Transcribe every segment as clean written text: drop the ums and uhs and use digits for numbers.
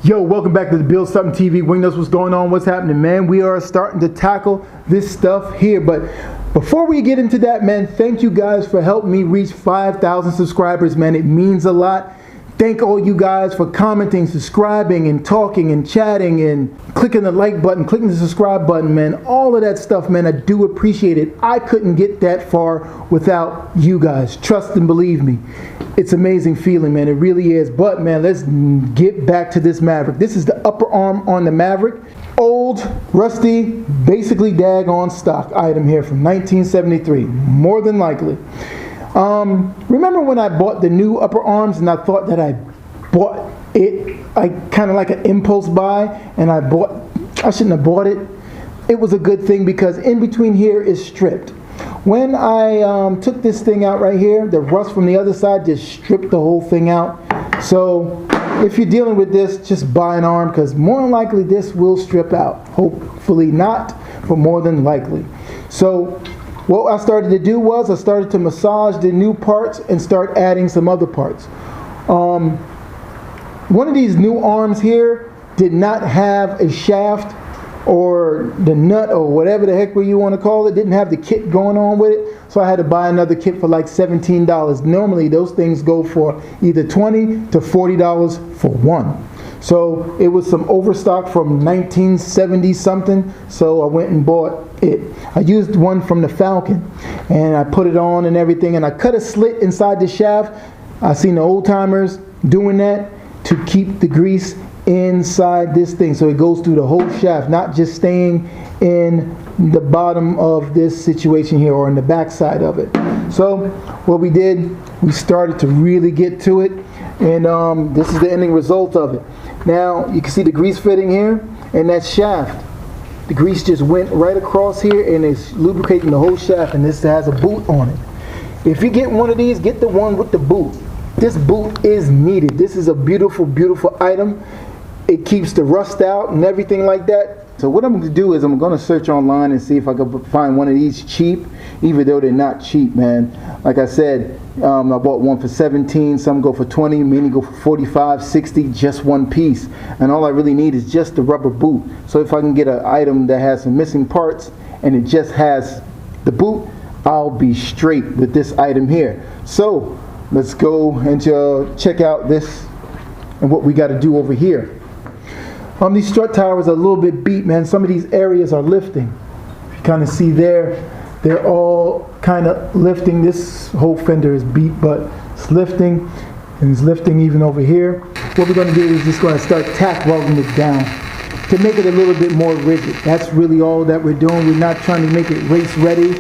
Yo, welcome back to the Build Something TV. Wing knows what's going on, what's happening, man. We are starting to tackle this stuff here. But before we get into that, man, thank you guys for helping me reach 5,000 subscribers, man. It means a lot. Thank all you guys for commenting, subscribing, and talking, and chatting, and clicking the like button, clicking the subscribe button, man. All of that stuff, man, I do appreciate it. I couldn't get that far without you guys. Trust and believe me. It's an amazing feeling, man. It really is. But, man, let's get back to this Maverick. This is the upper arm on the Maverick. Old, rusty, basically daggone stock item here from 1973. More than likely. Remember when I bought the new upper arms and I thought that I bought it, I kind of like an impulse buy, and I shouldn't have bought it. It was a good thing because in between here is stripped. When I took this thing out right here, the rust from the other side just stripped the whole thing out. So if you're dealing with this, just buy an arm because more than likely this will strip out. Hopefully not, but more than likely. So what I started to do was I started to massage the new parts and start adding some other parts. One of these new arms here did not have a shaft or the nut or whatever the heck you want to call it. Didn't have the kit going on with it, so I had to buy another kit for like $17. Normally those things go for either $20 to $40 for one. So it was some overstock from 1970 something, so I went and bought it. I used one from the Falcon and I put it on and everything, and I cut a slit inside the shaft. I seen the old timers doing that to keep the grease inside this thing so it goes through the whole shaft, not just staying in the bottom of this situation here or in the back side of it. So what we did, we started to really get to it, and this is the ending result of it. Now you can see the grease fitting here and that shaft. The grease just went right across here and it's lubricating the whole shaft, and this has a boot on it. If you get one of these, get the one with the boot. This boot is needed. This is a beautiful, beautiful item. It keeps the rust out and everything like that. So what I'm going to do is I'm going to search online and see if I can find one of these cheap, even though they're not cheap, man. Like I said, I bought one for 17, some go for 20, many go for 45, 60, just one piece. And all I really need is just the rubber boot. So if I can get an item that has some missing parts and it just has the boot, I'll be straight with this item here. So let's go and check out this and what we got to do over here. These strut towers are a little bit beat, man. Some of these areas are lifting. If you kind of see there, they're all kind of lifting. This whole fender is beat, but it's lifting, and it's lifting even over here. What we're going to do is just going to start tack welding it down to make it a little bit more rigid. That's really all that we're doing. We're not trying to make it race ready.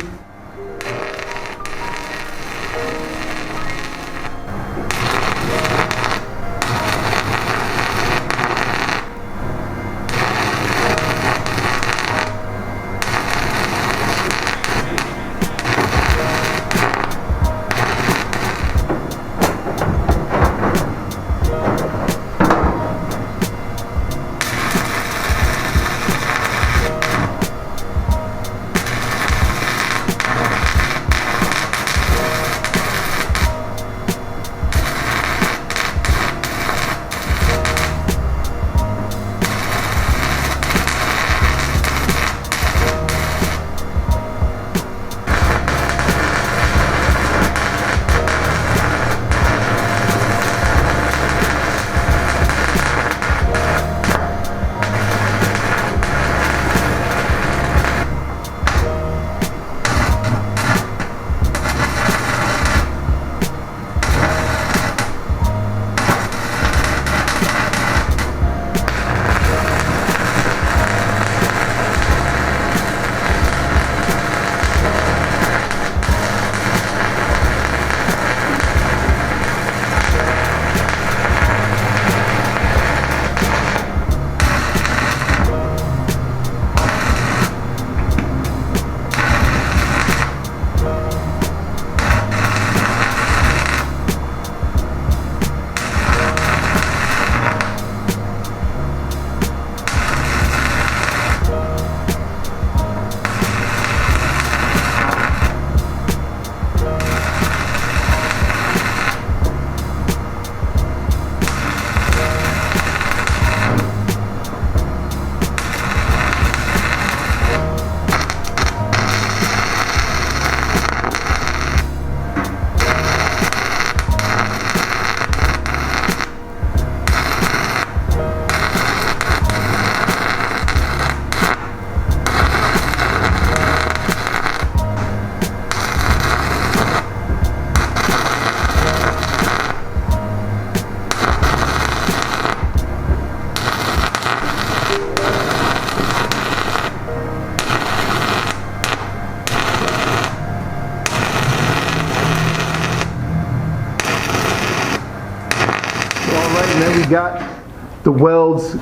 got the welds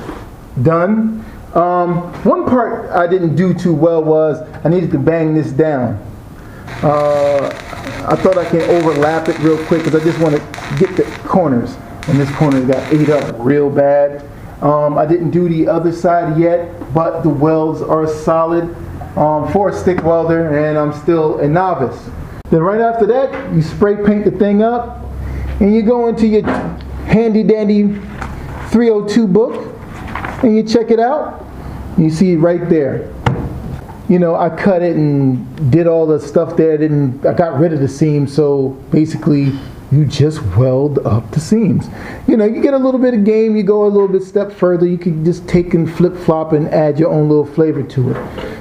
done. One part I didn't do too well was I needed to bang this down. I thought I can overlap it real quick because I just want to get the corners, and this corner got ate up real bad. I didn't do the other side yet, but the welds are solid for a stick welder, and I'm still a novice. Then right after that, you spray paint the thing up, and you go into your handy dandy 302 book, and you check it out. You see right there. You know, I cut it and did all the stuff there. I got rid of the seams, so basically you just weld up the seams. You know, you get a little bit of game, you go a little bit step further, you can just take and flip-flop and add your own little flavor to it.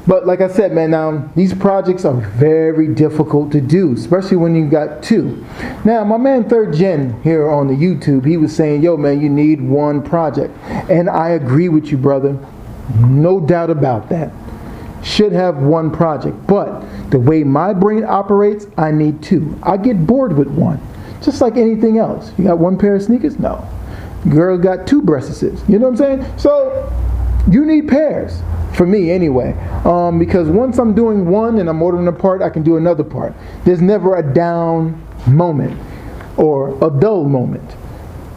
But like I said, man, now these projects are very difficult to do, especially when you got two. Now, my man Third Gen here on the YouTube, he was saying, yo man, you need one project. And I agree with you, brother. No doubt about that. Should have one project. But the way my brain operates, I need two. I get bored with one. Just like anything else. You got one pair of sneakers? No. Girl got two breasts. You know what I'm saying? So you need pairs. For me anyway, because once I'm doing one and I'm ordering a part, I can do another part. There's never a down moment or a dull moment.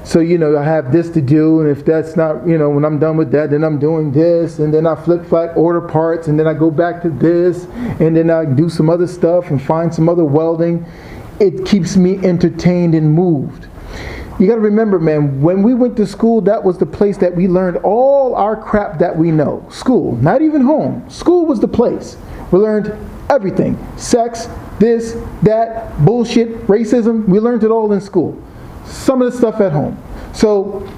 So, you know, I have this to do, and if that's not, you know, when I'm done with that, then I'm doing this, and then I flip-flop order parts, and then I go back to this, and then I do some other stuff and find some other welding. It keeps me entertained and moved. You got to remember, man, when we went to school, that was the place that we learned all our crap that we know. School, not even home. School was the place. We learned everything. Sex, this, that, bullshit, racism. We learned it all in school. Some of the stuff at home. So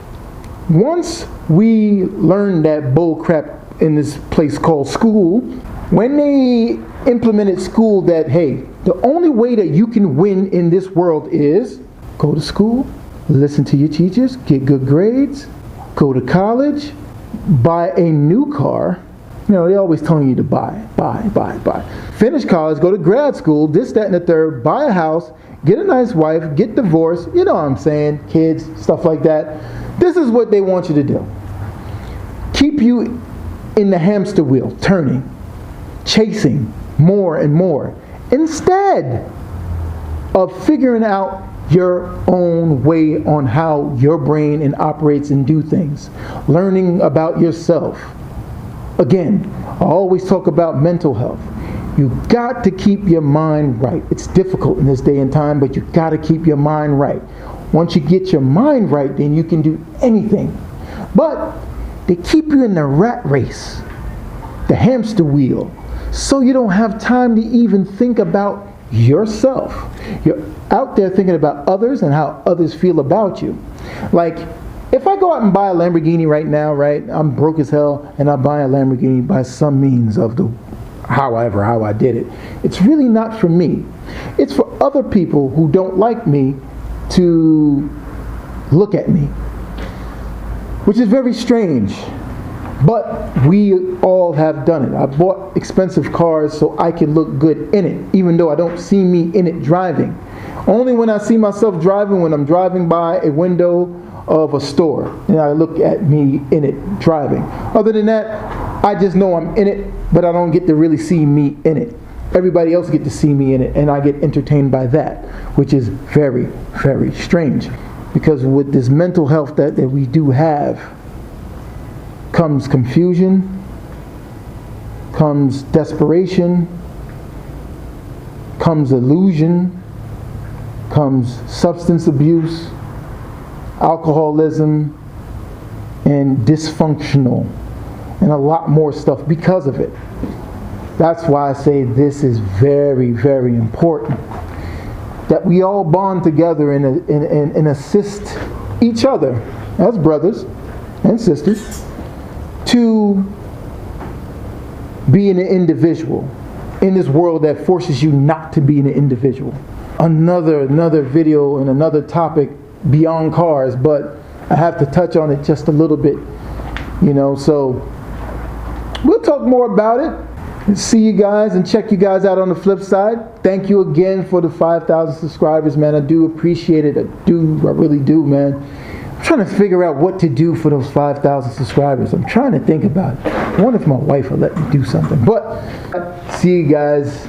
once we learned that bull crap in this place called school, when they implemented school that, hey, the only way that you can win in this world is go to school, listen to your teachers, get good grades, go to college, buy a new car. You know, they're always telling you to buy. Finish college, go to grad school, this, that, and the third, buy a house, get a nice wife, get divorced, you know what I'm saying, kids, stuff like that. This is what they want you to do. Keep you in the hamster wheel, turning, chasing more and more, instead of figuring out your own way on how your brain and operates and do things. Learning about yourself. Again, I always talk about mental health. You got to keep your mind right. It's difficult in this day and time, but you got to keep your mind right. Once you get your mind right, then you can do anything. But they keep you in the rat race, the hamster wheel, so you don't have time to even think about yourself. You're out there thinking about others and how others feel about you. Like, if I go out and buy a Lamborghini right now, right, I'm broke as hell, and I buy a Lamborghini by some means of the how I did it. It's really not for me. It's for other people who don't like me to look at me, which is very strange. But we all have done it. I bought expensive cars so I can look good in it, even though I don't see me in it driving. Only when I see myself driving, when I'm driving by a window of a store, and I look at me in it driving. Other than that, I just know I'm in it, but I don't get to really see me in it. Everybody else get to see me in it, and I get entertained by that, which is very, very strange. Because with this mental health that we do have, comes confusion, comes desperation, comes illusion, comes substance abuse, alcoholism, and dysfunctional, and a lot more stuff because of it. That's why I say this is very, very important, that we all bond together and assist each other as brothers and sisters to be an individual in this world that forces you not to be an individual. Another video and another topic beyond cars, but I have to touch on it just a little bit, you know, so we'll talk more about it. See you guys and check you guys out on the flip side. Thank you again for the 5,000 subscribers, man. I do appreciate it. I really do, man. I'm trying to figure out what to do for those 5,000 subscribers. I'm trying to think about it. I wonder if my wife will let me do something. But see you guys